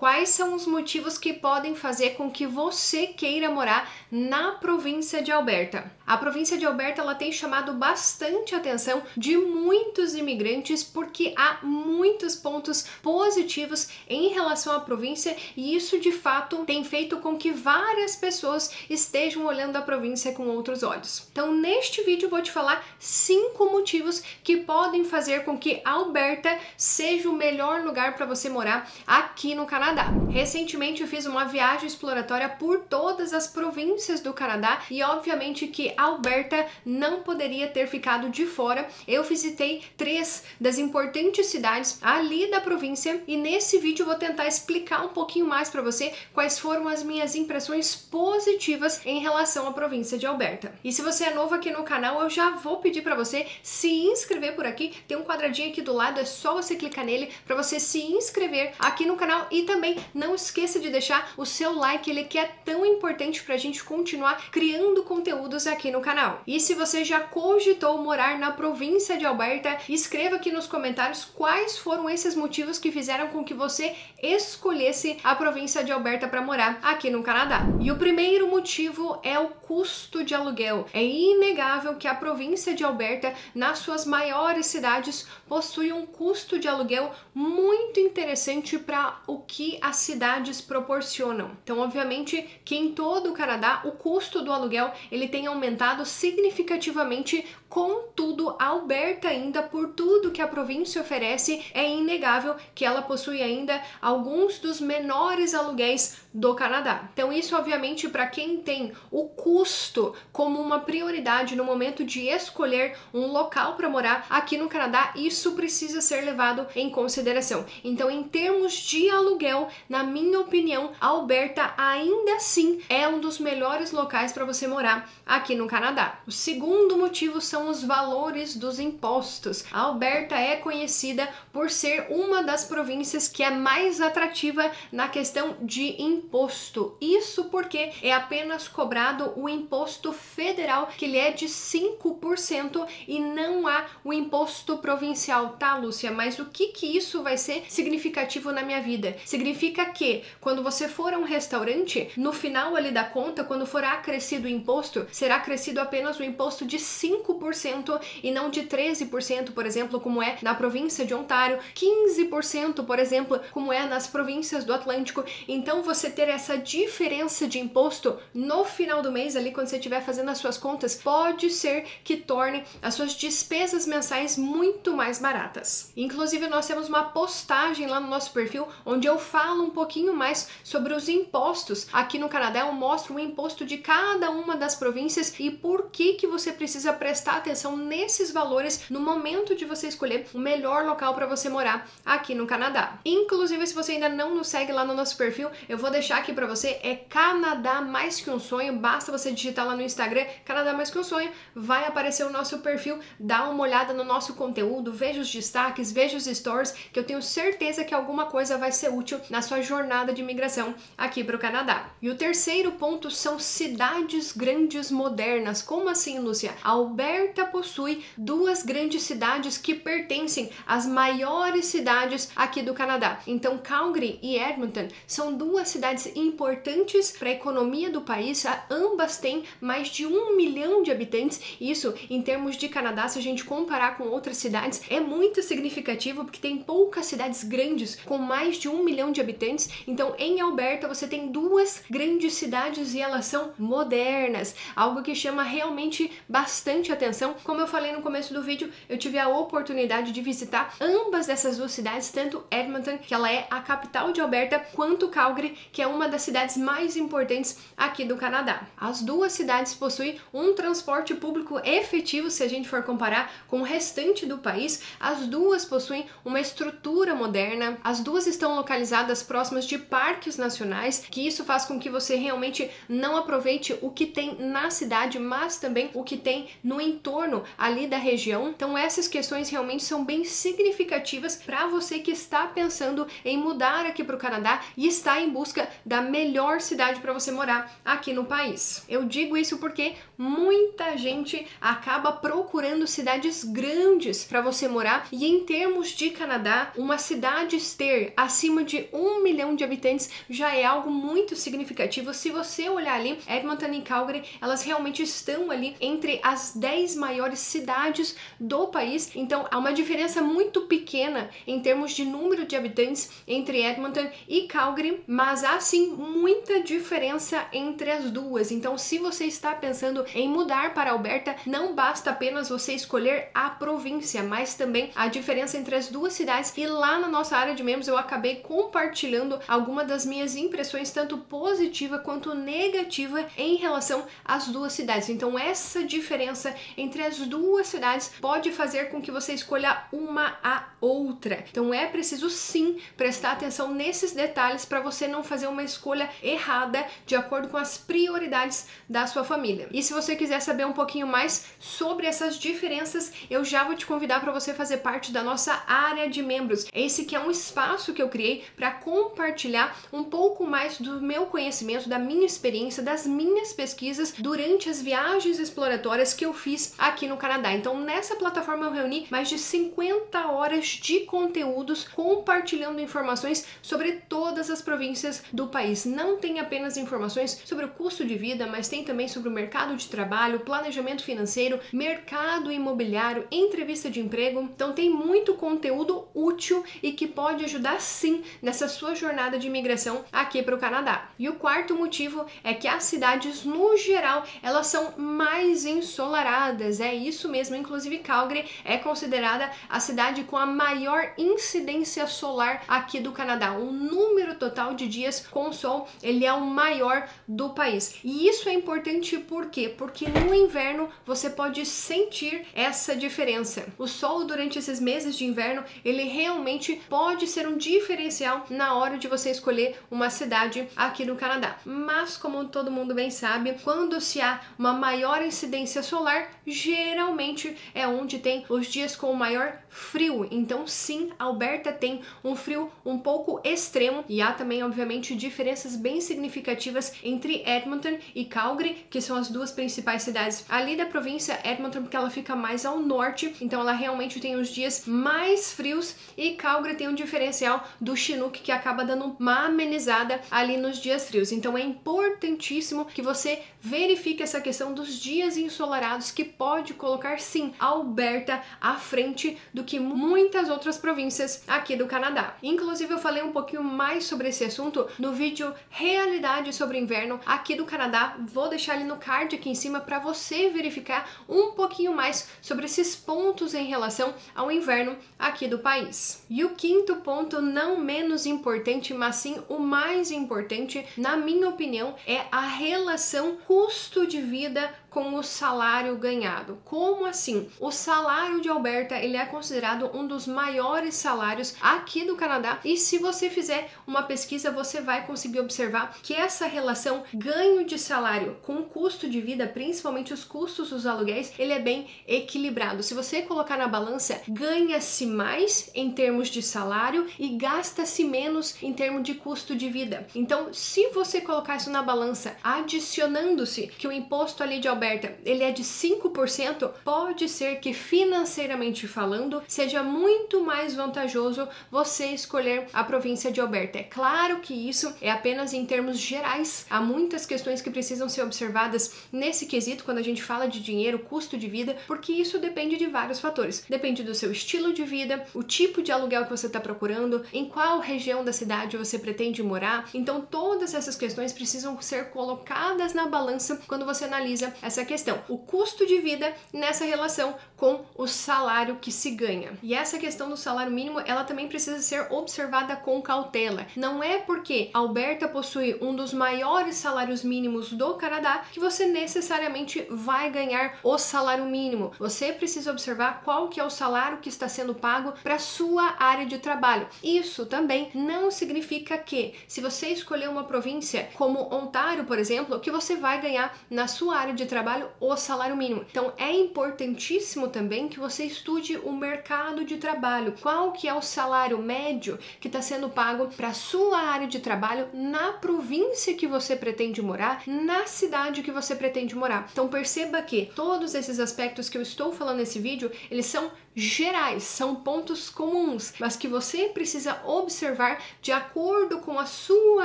Quais são os motivos que podem fazer com que você queira morar na província de Alberta? A província de Alberta ela tem chamado bastante a atenção de muitos imigrantes porque há muitos pontos positivos em relação à província e isso de fato tem feito com que várias pessoas estejam olhando a província com outros olhos. Então neste vídeo eu vou te falar 5 motivos que podem fazer com que Alberta seja o melhor lugar para você morar aqui no Canadá. Recentemente eu fiz uma viagem exploratória por todas as províncias do Canadá e obviamente que Alberta não poderia ter ficado de fora. Eu visitei 3 das importantes cidades ali da província e nesse vídeo eu vou tentar explicar um pouquinho mais para você quais foram as minhas impressões positivas em relação à província de Alberta. E se você é novo aqui no canal, eu já vou pedir para você se inscrever por aqui. Tem um quadradinho aqui do lado, é só você clicar nele para você se inscrever aqui no canal e também não esqueça de deixar o seu like, ele que é tão importante para a gente continuar criando conteúdos aqui no canal. E se você já cogitou morar na província de Alberta, escreva aqui nos comentários quais foram esses motivos que fizeram com que você escolhesse a província de Alberta para morar aqui no Canadá. E o primeiro motivo é o custo de aluguel. É inegável que a província de Alberta, nas suas maiores cidades, possui um custo de aluguel muito interessante para o que as cidades proporcionam. Então, obviamente, que em todo o Canadá o custo do aluguel ele tem aumentado significativamente. Contudo, Alberta ainda, por tudo que a província oferece, é inegável que ela possui ainda alguns dos menores aluguéis do Canadá. Então isso obviamente para quem tem o custo como uma prioridade no momento de escolher um local para morar aqui no Canadá, isso precisa ser levado em consideração. Então em termos de aluguel, na minha opinião, Alberta ainda assim é um dos melhores locais para você morar aqui no Canadá. O segundo motivo são os valores dos impostos. A Alberta é conhecida por ser uma das províncias que é mais atrativa na questão de imposto. Isso porque é apenas cobrado o imposto federal, que ele é de 5% e não há o imposto provincial, tá, Lúcia? Mas o que isso vai ser significativo na minha vida? Significa que quando você for a um restaurante, no final ali da conta, quando for acrescido o imposto, será acrescido apenas o imposto de 5% e não de 13%, por exemplo, como é na província de Ontário, 15%, por exemplo, como é nas províncias do Atlântico. Então você ter essa diferença de imposto no final do mês ali, quando você estiver fazendo as suas contas, pode ser que torne as suas despesas mensais muito mais baratas. Inclusive nós temos uma postagem lá no nosso perfil onde eu falo um pouquinho mais sobre os impostos. Aqui no Canadá eu mostro o imposto de cada uma das províncias e por que você precisa prestar atenção nesses valores no momento de você escolher o melhor local para você morar aqui no Canadá. Inclusive, se você ainda não nos segue lá no nosso perfil, eu vou deixar aqui para você, é Canadá Mais Que Um Sonho, basta você digitar lá no Instagram, Canadá Mais Que Um Sonho, vai aparecer o nosso perfil, dá uma olhada no nosso conteúdo, veja os destaques, veja os stories, que eu tenho certeza que alguma coisa vai ser útil na sua jornada de imigração aqui para o Canadá. E o terceiro ponto são cidades grandes modernas. Como assim, Lúcia? Alberta possui 2 grandes cidades que pertencem às maiores cidades aqui do Canadá. Então, Calgary e Edmonton são 2 cidades importantes para a economia do país. Ambas têm mais de 1 milhão de habitantes. Isso, em termos de Canadá, se a gente comparar com outras cidades, é muito significativo porque tem poucas cidades grandes com mais de 1 milhão de habitantes. Então, em Alberta, você tem 2 grandes cidades e elas são modernas, algo que chama realmente bastante atenção. Como eu falei no começo do vídeo, eu tive a oportunidade de visitar ambas dessas 2 cidades, tanto Edmonton, que ela é a capital de Alberta, quanto Calgary, que é uma das cidades mais importantes aqui do Canadá. As 2 cidades possuem um transporte público efetivo, se a gente for comparar com o restante do país. As 2 possuem uma estrutura moderna, as 2 estão localizadas próximas de parques nacionais, que isso faz com que você realmente não aproveite o que tem na cidade, mas também o que tem no entorno ali da região. Então essas questões realmente são bem significativas para você que está pensando em mudar aqui para o Canadá e está em busca da melhor cidade para você morar aqui no país. Eu digo isso porque muita gente acaba procurando cidades grandes para você morar e em termos de Canadá, uma cidade ter acima de 1 milhão de habitantes já é algo muito significativo. Se você olhar ali, Edmonton e Calgary, elas realmente estão ali entre as 10 maiores cidades do país, então há uma diferença muito pequena em termos de número de habitantes entre Edmonton e Calgary, mas há sim muita diferença entre as duas. Então, se você está pensando em mudar para Alberta, não basta apenas você escolher a província, mas também a diferença entre as duas cidades. E lá na nossa área de membros eu acabei compartilhando algumas das minhas impressões, tanto positiva quanto negativa, em relação às duas cidades. Então, essa diferença entre as duas cidades pode fazer com que você escolha uma a outra. Então, é preciso sim prestar atenção nesses detalhes para você não fazer uma escolha errada de acordo com as prioridades da sua família. E se você quiser saber um pouquinho mais sobre essas diferenças, eu já vou te convidar para você fazer parte da nossa área de membros. Esse que é um espaço que eu criei para compartilhar um pouco mais do meu conhecimento, da minha experiência, das minhas pesquisas durante as viagens exploratórias que eu fiz aqui no Canadá. Então, nessa plataforma eu reuni mais de 50 horas de conteúdos compartilhando informações sobre todas as províncias do país. Não tem apenas informações sobre o custo de vida, mas tem também sobre o mercado de trabalho, planejamento financeiro, mercado imobiliário, entrevista de emprego. Então tem muito conteúdo útil e que pode ajudar sim nessa sua jornada de imigração aqui para o Canadá. E o quarto motivo é que as cidades no geral, elas são mais ensolaradas. É isso mesmo, inclusive Calgary é considerada a cidade com a maior incidência solar aqui do Canadá. O número total de dias com sol, ele é o maior do país. E isso é importante por quê? Porque no inverno você pode sentir essa diferença. O sol durante esses meses de inverno, ele realmente pode ser um diferencial na hora de você escolher uma cidade aqui no Canadá. Mas como todo mundo bem sabe, quando se há uma maior incidência solar, geralmente é onde tem os dias com o maior frio. Então sim, Alberta tem um frio um pouco extremo e há também, obviamente, diferenças bem significativas entre Edmonton e Calgary, que são as duas principais cidades ali da província. Edmonton porque ela fica mais ao norte, então ela realmente tem os dias mais frios, e Calgary tem um diferencial do Chinook que acaba dando uma amenizada ali nos dias frios. Então é importantíssimo que você verifique essa questão dos dias ensolarados, que pode colocar sim Alberta à frente do que muitas outras províncias aqui do Canadá. Inclusive eu falei um pouquinho mais sobre esse assunto no vídeo Realidade sobre Inverno aqui do Canadá. Vou deixar ali no card aqui em cima para você verificar um pouquinho mais sobre esses pontos em relação ao inverno aqui do país. E o quinto ponto, não menos importante, mas sim o mais importante, na minha opinião, é a relação custo de vida com o salário ganhado. Como assim? O salário de Alberta, ele é considerado um dos maiores salários aqui do Canadá, e se você fizer uma pesquisa, você vai conseguir observar que essa relação ganho de salário com custo de vida, principalmente os custos dos aluguéis, ele é bem equilibrado. Se você colocar na balança, ganha-se mais em termos de salário e gasta-se menos em termos de custo de vida. Então, se você colocar isso na balança, adicionando-se que o imposto ali de Alberta ele é de 5%, pode ser que financeiramente falando seja muito mais vantajoso você escolher a província de Alberta. É claro que isso é apenas em termos gerais, há muitas questões que precisam ser observadas nesse quesito quando a gente fala de dinheiro, custo de vida, porque isso depende de vários fatores. Depende do seu estilo de vida, o tipo de aluguel que você está procurando, em qual região da cidade você pretende morar. Então todas essas questões precisam ser colocadas na balança quando você analisa essa questão, o custo de vida nessa relação com o salário que se ganha. E essa questão do salário mínimo, ela também precisa ser observada com cautela. Não é porque Alberta possui um dos maiores salários mínimos do Canadá que você necessariamente vai ganhar o salário mínimo. Você precisa observar qual que é o salário que está sendo pago para sua área de trabalho. Isso também não significa que, se você escolher uma província como Ontário, por exemplo, que você vai ganhar na sua área de trabalho o salário mínimo. Então é importantíssimo também que você estude o mercado de trabalho, qual que é o salário médio que está sendo pago para sua área de trabalho na província que você pretende morar, na cidade que você pretende morar. Então perceba que todos esses aspectos que eu estou falando nesse vídeo, eles são gerais, são pontos comuns, mas que você precisa observar de acordo com a sua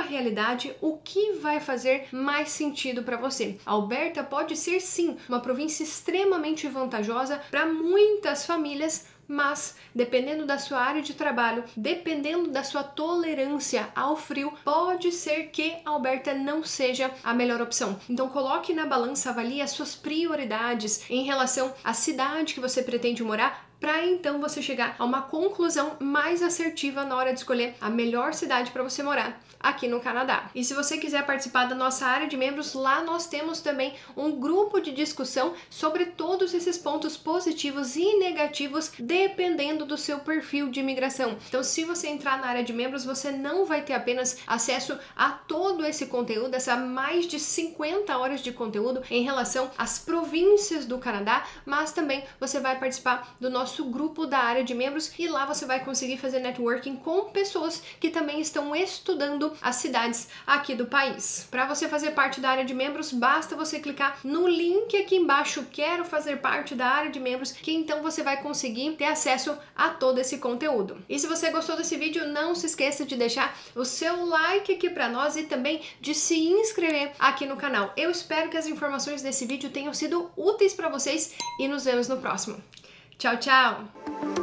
realidade o que vai fazer mais sentido para você. Alberta pode ser sim uma província extremamente vantajosa para muitas famílias, mas dependendo da sua área de trabalho, dependendo da sua tolerância ao frio, pode ser que Alberta não seja a melhor opção. Então coloque na balança, avalie as suas prioridades em relação à cidade que você pretende morar, para então você chegar a uma conclusão mais assertiva na hora de escolher a melhor cidade para você morar aqui no Canadá. E se você quiser participar da nossa área de membros, lá nós temos também um grupo de discussão sobre todos esses pontos positivos e negativos, dependendo do seu perfil de imigração. Então, se você entrar na área de membros, você não vai ter apenas acesso a todo esse conteúdo, essa mais de 50 horas de conteúdo em relação às províncias do Canadá, mas também você vai participar do nosso grupo da área de membros e lá você vai conseguir fazer networking com pessoas que também estão estudando as cidades aqui do país. Para você fazer parte da área de membros, basta você clicar no link aqui embaixo, quero fazer parte da área de membros, que então você vai conseguir ter acesso a todo esse conteúdo. E se você gostou desse vídeo, não se esqueça de deixar o seu like aqui para nós e também de se inscrever aqui no canal. Eu espero que as informações desse vídeo tenham sido úteis para vocês e nos vemos no próximo. Tchau, tchau!